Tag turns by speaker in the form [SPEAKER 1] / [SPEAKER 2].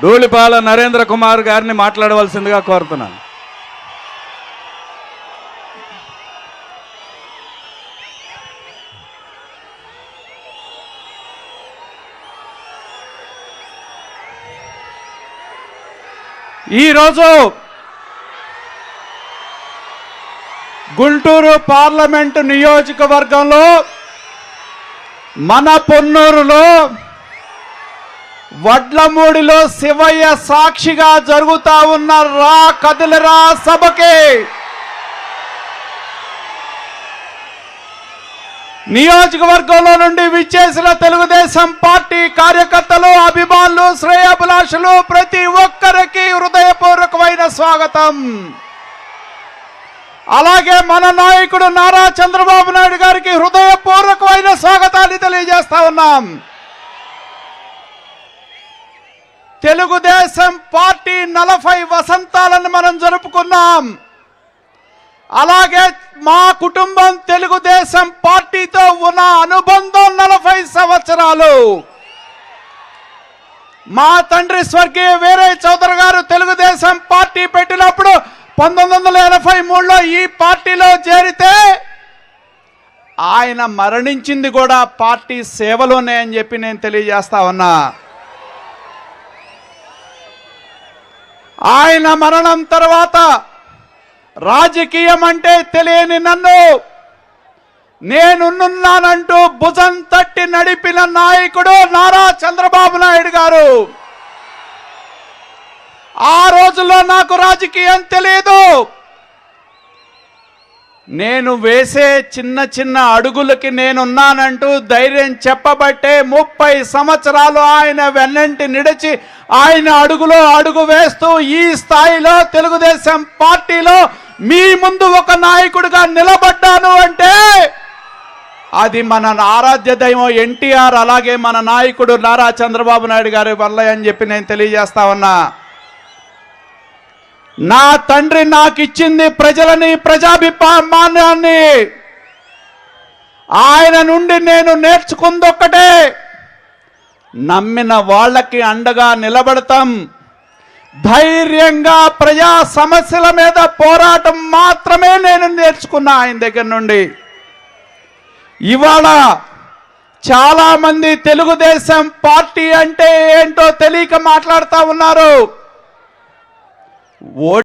[SPEAKER 1] ధూళిపాల నరేంద్ర కుమార్ గారిని మాట్లాడవలసిందిగా కోరుతున్నాను. ఈరోజు గుంటూరు పార్లమెంటు నియోజకవర్గంలో మన పొన్నూరులో వడ్లమూడిలో శివయ్య సాక్షిగా జరుగుతా ఉన్న రా కదిలిరా సభకి నియోజకవర్గంలో నుండి విచ్చేసిన తెలుగుదేశం పార్టీ కార్యకర్తలు, అభిమానులు, శ్రేయోభిలాషులు ప్రతి ఒక్కరికి హృదయపూర్వకమైన స్వాగతం. అలాగే మన నాయకుడు నారా చంద్రబాబు నాయుడు గారికి హృదయపూర్వకమైన స్వాగతాన్ని తెలియజేస్తా ఉన్నాం. తెలుగుదేశం పార్టీ 40 వసంతాలను మనం జరుపుకున్నాం. అలాగే మా కుటుంబం తెలుగుదేశం పార్టీతో ఉన్న అనుబంధం 40 సంవత్సరాలు. మా తండ్రి స్వర్గీయ వీరయ్య చౌదరి గారు తెలుగుదేశం పార్టీ పెట్టినప్పుడు 1983లో ఈ పార్టీలో చేరితే ఆయన మరణించింది కూడా పార్టీ సేవలోనే అని చెప్పి నేను తెలియజేస్తా ఉన్నా. ఆయన మరణం తర్వాత రాజకీయం అంటే తెలియని నన్ను నేనున్నానంటూ భుజం తట్టి నడిపిన నాయకుడు నారా చంద్రబాబు నాయుడు గారు. ఆ రోజుల్లో నాకు రాజకీయం తెలియదు. నేను వేసే చిన్న చిన్న అడుగులకి నేనున్నానంటూ ధైర్యం చెప్పబట్టే 30 సంవత్సరాలు ఆయన వెన్నంటి నిడిచి ఆయన అడుగులో అడుగు వేస్తూ ఈ స్థాయిలో తెలుగుదేశం పార్టీలో మీ ముందు ఒక నాయకుడిగా నిలబడ్డాను అంటే అది మన ఆరాధ్య దైవం ఎన్టీఆర్, అలాగే మన నాయకుడు నారా చంద్రబాబు నాయుడు గారి వల్ల అని చెప్పి నేను తెలియజేస్తా ఉన్నా. నా తండ్రి నాకు ఇచ్చింది ప్రజలని, ప్రజాభిమానాన్ని. ఆయన నుండి నేను నేర్చుకుంది ఒక్కటే, నమ్మిన వాళ్ళకి అండగా నిలబడతాం, ధైర్యంగా ప్రజా సమస్యల మీద పోరాటం మాత్రమే నేను నేర్చుకున్నా ఆయన దగ్గర నుండి. ఇవాళ చాలా మంది తెలుగుదేశం పార్టీ అంటే ఏంటో తెలియక మాట్లాడుతూ ఉన్నారు.